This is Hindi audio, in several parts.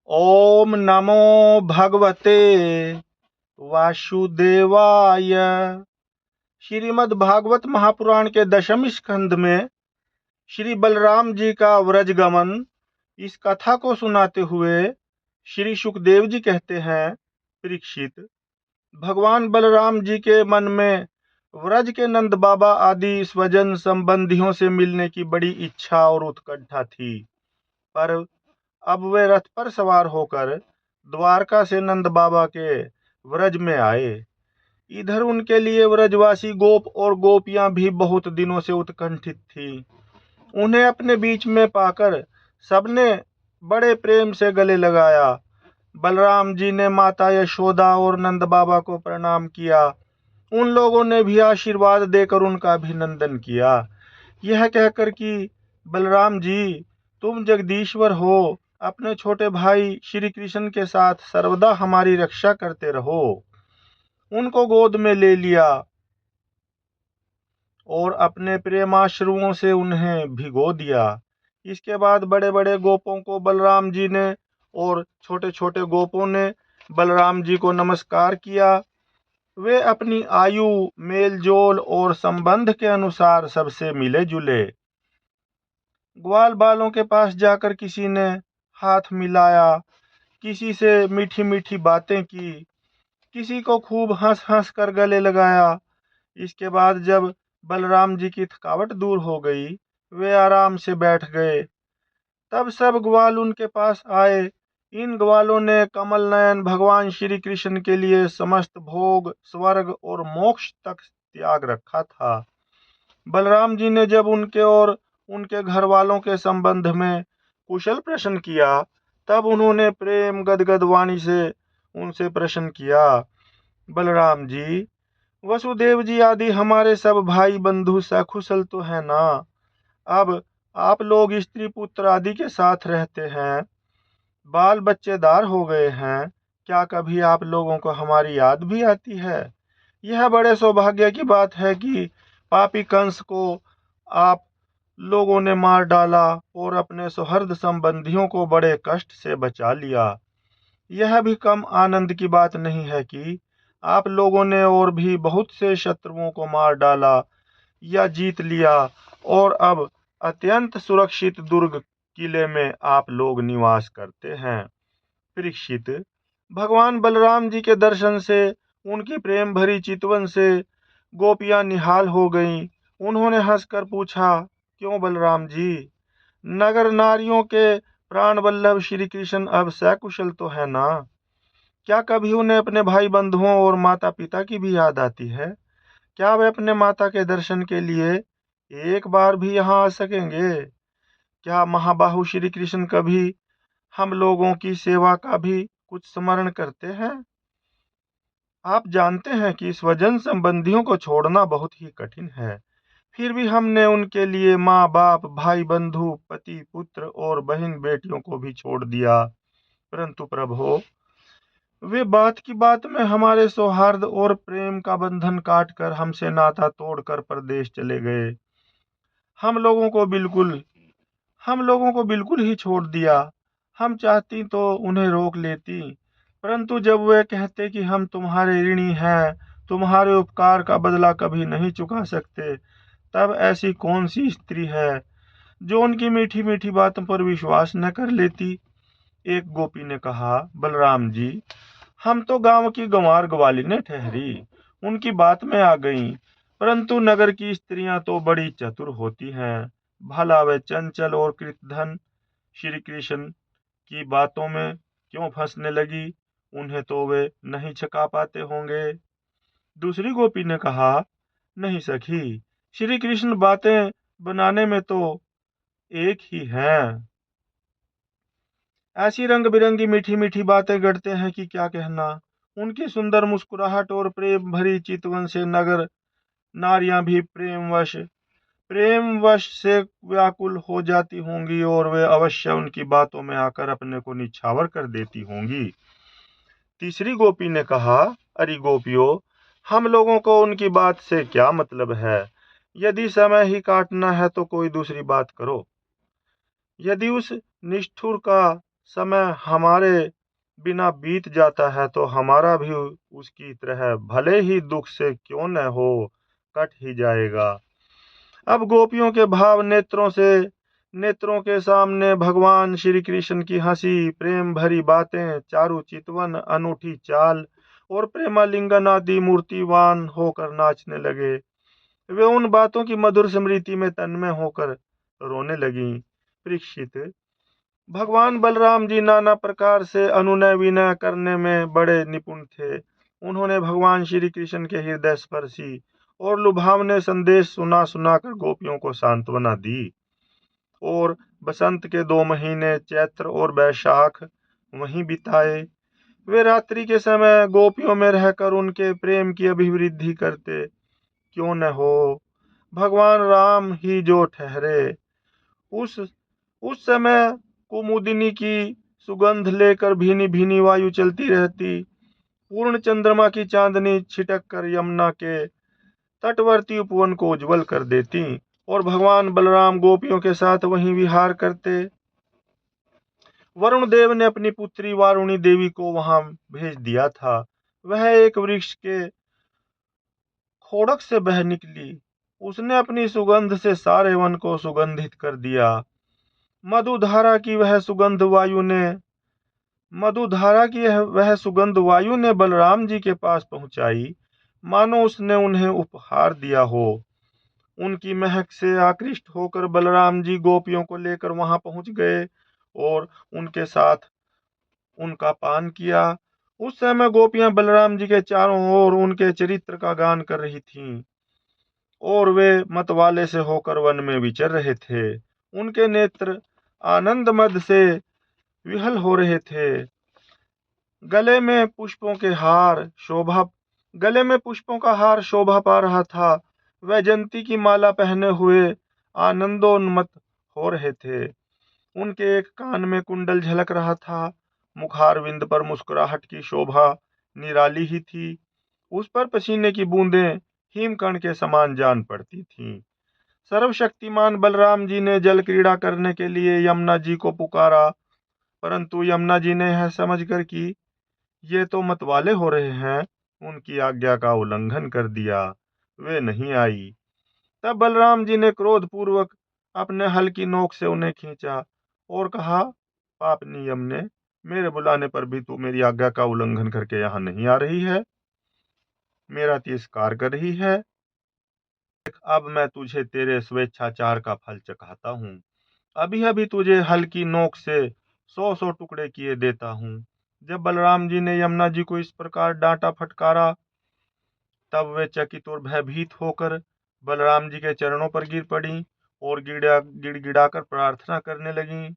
ओम नमो भगवते वासुदेवाय। श्रीमद् भागवत महापुराण के दशम स्कंद में श्री बलराम जी का व्रजगमन, इस कथा को सुनाते हुए श्री सुखदेव जी कहते हैं, परीक्षित, भगवान बलराम जी के मन में व्रज के नंद बाबा आदि स्वजन संबंधियों से मिलने की बड़ी इच्छा और उत्कंठा थी। पर अब वे रथ पर सवार होकर द्वारका से नंद बाबा के व्रज में आए। इधर उनके लिए व्रजवासी गोप और गोपियां भी बहुत दिनों से उत्कंठित थी। उन्हें अपने बीच में पाकर सबने बड़े प्रेम से गले लगाया। बलराम जी ने माता यशोदा और नंद बाबा को प्रणाम किया। उन लोगों ने भी आशीर्वाद देकर उनका अभिनंदन किया, यह कहकर कि बलराम जी, तुम जगदीश्वर हो, अपने छोटे भाई श्री कृष्ण के साथ सर्वदा हमारी रक्षा करते रहो। उनको गोद में ले लिया और अपने प्रेमाश्रुओं से उन्हें भिगो दिया। इसके बाद बड़े बड़े गोपों को बलराम जी ने और छोटे छोटे गोपों ने बलराम जी को नमस्कार किया। वे अपनी आयु, मेलजोल और संबंध के अनुसार सबसे मिले जुले। ग्वाल बालों के पास जाकर किसी ने हाथ मिलाया, किसी से मीठी मीठी बातें की, किसी को खूब हंस हंस कर गले लगाया। इसके बाद जब बलराम जी की थकावट दूर हो गई, वे आराम से बैठ गए। तब सब ग्वाल उनके पास आए। इन ग्वालों ने कमल नयन भगवान श्री कृष्ण के लिए समस्त भोग, स्वर्ग और मोक्ष तक त्याग रखा था। बलराम जी ने जब उनके और उनके घर वालों के संबंध में कुशल प्रश्न किया, तब उन्होंने प्रेम गदगद वाणी से उनसे प्रश्न किया, बलराम जी, वसुदेव जी आदि हमारे सब भाई बंधु सकुशल तो है ना? अब आप लोग स्त्री पुत्र आदि के साथ रहते हैं, बाल बच्चेदार हो गए हैं, क्या कभी आप लोगों को हमारी याद भी आती है? यह बड़े सौभाग्य की बात है कि पापी कंस को आप लोगों ने मार डाला और अपने सौहर्द संबंधियों को बड़े कष्ट से बचा लिया। यह भी कम आनंद की बात नहीं है कि आप लोगों ने और भी बहुत से शत्रुओं को मार डाला या जीत लिया और अब अत्यंत सुरक्षित दुर्ग किले में आप लोग निवास करते हैं। परीक्षित, भगवान बलराम जी के दर्शन से, उनकी प्रेम भरी चितवन से गोपियां निहाल हो गईं। उन्होंने हंसकर पूछा, क्यों बलराम जी, नगर नारियों के प्राण वल्लभ श्री कृष्ण अब सकुशल तो है ना? क्या कभी उन्हें अपने भाई बंधुओं और माता पिता की भी याद आती है? क्या वे अपने माता के दर्शन के लिए एक बार भी यहाँ आ सकेंगे? क्या महाबाहु श्री कृष्ण कभी हम लोगों की सेवा का भी कुछ स्मरण करते हैं? आप जानते हैं कि स्वजन संबंधियों को छोड़ना बहुत ही कठिन है। फिर भी हमने उनके लिए माँ बाप, भाई बंधु, पति पुत्र और बहन बेटियों को भी छोड़ दिया। परंतु प्रभु, वे बात की बात में हमारे सौहार्द और प्रेम का बंधन काटकर हमसे नाता तोड़कर परदेश चले गए। हम लोगों को बिल्कुल हम लोगों को बिल्कुल ही छोड़ दिया। हम चाहती तो उन्हें रोक लेती, परंतु जब वे कहते कि हम तुम्हारे ऋणी हैं, तुम्हारे उपकार का बदला कभी नहीं चुका सकते, तब ऐसी कौन सी स्त्री है जो उनकी मीठी मीठी बातों पर विश्वास न कर लेती? एक गोपी ने कहा, बलराम जी, हम तो गांव की गंवार ग्वालिनें ठहरी, उनकी बात में आ गईं, परंतु नगर की स्त्रियां तो बड़ी चतुर होती हैं। भला वे चंचल और कृतधन श्री कृष्ण की बातों में क्यों फंसने लगी? उन्हें तो वे नहीं छका पाते होंगे। दूसरी गोपी ने कहा, नहीं सखी, श्री कृष्ण बातें बनाने में तो एक ही हैं। ऐसी रंग बिरंगी मीठी मीठी बातें गढ़ते हैं कि क्या कहना। उनकी सुंदर मुस्कुराहट और प्रेम भरी चितवन से नगर नारियां भी प्रेमवश से व्याकुल हो जाती होंगी और वे अवश्य उनकी बातों में आकर अपने को निछावर कर देती होंगी। तीसरी गोपी ने कहा, अरे गोपियों, हम लोगों को उनकी बात से क्या मतलब है? यदि समय ही काटना है तो कोई दूसरी बात करो। यदि उस निष्ठुर का समय हमारे बिना बीत जाता है तो हमारा भी उसकी तरह भले ही दुख से क्यों न हो कट ही जाएगा। अब गोपियों के भाव नेत्रों के सामने भगवान श्री कृष्ण की हंसी, प्रेम भरी बातें, चारु चितवन, अनूठी चाल और प्रेमालिंगन आदि मूर्तिवान होकर नाचने लगे। वे उन बातों की मधुर स्मृति में तन्मय होकर रोने लगी। परीक्षित, भगवान बलराम जी नाना प्रकार से अनुनय विनय करने में बड़े निपुण थे। उन्होंने भगवान श्री कृष्ण के हृदय स्पर्शी और लुभावने संदेश सुना सुनाकर गोपियों को सांत्वना दी और बसंत के 2 महीने चैत्र और बैशाख वहीं बिताए। वे रात्रि के समय गोपियों में रहकर उनके प्रेम की अभिवृद्धि करते। क्यों न हो, भगवान राम ही जो ठहरे। उस उस समय कुमुदिनी की सुगंध लेकर भीनी भीनी वायु चलती रहती। पूर्ण चंद्रमा की चांदनी छिटक कर यमुना के तटवर्ती उपवन को उज्जवल कर देती और भगवान बलराम गोपियों के साथ वहीं विहार करते। वरुण देव ने अपनी पुत्री वारुणी देवी को वहां भेज दिया था। वह एक वृक्ष के खोड़क से बह निकली। उसने अपनी सुगंध से सारे वन को सुगंधित कर दिया। मधुधारा की वह सुगंध वायु ने बलराम जी के पास पहुंचाई, मानो उसने उन्हें उपहार दिया हो। उनकी महक से आकृष्ट होकर बलराम जी गोपियों को लेकर वहां पहुंच गए और उनके साथ उनका पान किया। उस समय गोपियां बलराम जी के चारों ओर उनके चरित्र का गान कर रही थीं और वे मतवाले से होकर वन में विचर रहे थे। उनके नेत्र आनंद मद से विहल हो रहे थे। गले में पुष्पों का हार शोभा पा रहा था। वह जयंती की माला पहने हुए आनंदोन्मत्त हो रहे थे। उनके एक कान में कुंडल झलक रहा था। मुखारविंद पर मुस्कुराहट की शोभा निराली ही थी। उस पर पसीने की बूंदें हिमकण के समान जान पड़ती थीं। सर्वशक्तिमान बलराम जी ने जल क्रीड़ा करने के लिए यमुना जी को पुकारा, परंतु यमुना जी ने यह समझकर कि ये तो मतवाले हो रहे हैं, उनकी आज्ञा का उल्लंघन कर दिया। वे नहीं आई। तब बलराम जी ने क्रोधपूर्वक अपने हल की नोक से उन्हें खींचा और कहा, पापनी यमुने, मेरे बुलाने पर भी तू मेरी आज्ञा का उल्लंघन करके यहाँ नहीं आ रही है, मेरा तिरस्कार कर रही है। अब मैं तुझे तेरे स्वेच्छाचार का फल चखाता हूँ। अभी अभी तुझे हल की नोक से 100 टुकड़े किए देता हूँ। जब बलराम जी ने यमुना जी को इस प्रकार डांटा फटकारा, तब वे चकित और भयभीत होकर बलराम जी के चरणों पर गिर पड़ी और गिड़गिड़ाकर प्रार्थना करने लगी।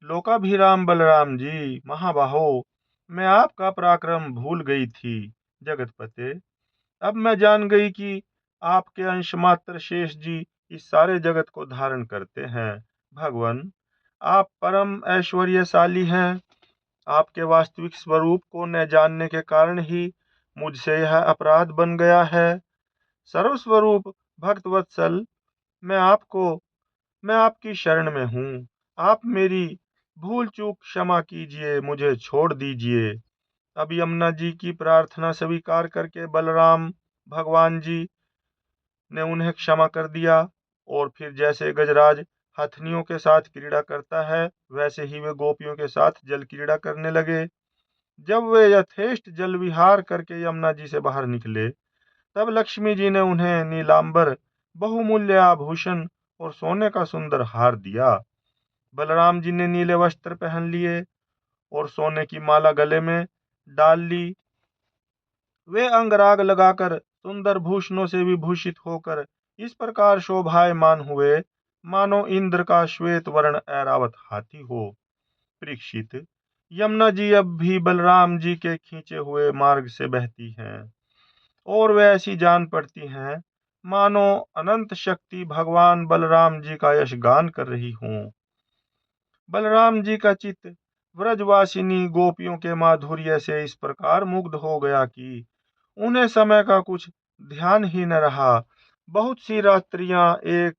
लोकाभिराम बलराम जी, महाबाहो, मैं आपका पराक्रम भूल गई थी। जगतपते, अब मैं जान गई कि आपके अंश मात्र शेष जी इस सारे जगत को धारण करते हैं। भगवान, आप परम ऐश्वर्यशाली हैं। आपके वास्तविक स्वरूप को न जानने के कारण ही मुझसे यह अपराध बन गया है। सर्वस्वरूप भक्तवत्सल, मैं मैं आपकी शरण में हूँ। आप मेरी भूल चूक क्षमा कीजिए, मुझे छोड़ दीजिए। अब यमुना जी की प्रार्थना स्वीकार करके बलराम भगवान जी ने उन्हें क्षमा कर दिया और फिर जैसे गजराज हथनियों के साथ क्रीड़ा करता है, वैसे ही वे गोपियों के साथ जल क्रीड़ा करने लगे। जब वे यथेष्ट जल विहार करके यमुना जी से बाहर निकले, तब लक्ष्मी जी ने उन्हें नीलांबर, बहुमूल्य आभूषण और सोने का सुंदर हार दिया। बलराम जी ने नीले वस्त्र पहन लिए और सोने की माला गले में डाल ली। वे अंगराग लगाकर सुंदर भूषणों से विभूषित होकर इस प्रकार शोभायमान हुए, मानो इंद्र का श्वेत वर्ण ऐरावत हाथी हो। परीक्षित, यमुना जी अब भी बलराम जी के खींचे हुए मार्ग से बहती हैं और वे ऐसी जान पड़ती हैं मानो अनंत शक्ति भगवान बलराम जी का यशगान कर रही हों। बलराम जी का चित्त व्रजवासिनी गोपियों के माधुर्य से इस प्रकार मुग्ध हो गया कि उन्हें समय का कुछ ध्यान ही न रहा। बहुत सी रात्रियां एक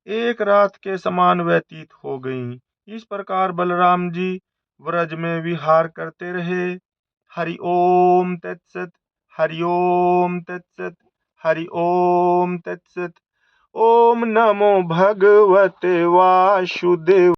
एक रात के समान व्यतीत हो गईं। इस प्रकार बलराम जी व्रज में विहार करते रहे। हरि ओम तत्सत। हरि ओम तत्सत। हरि ओम तत्सत। ओम नमो भगवते वासुदेव।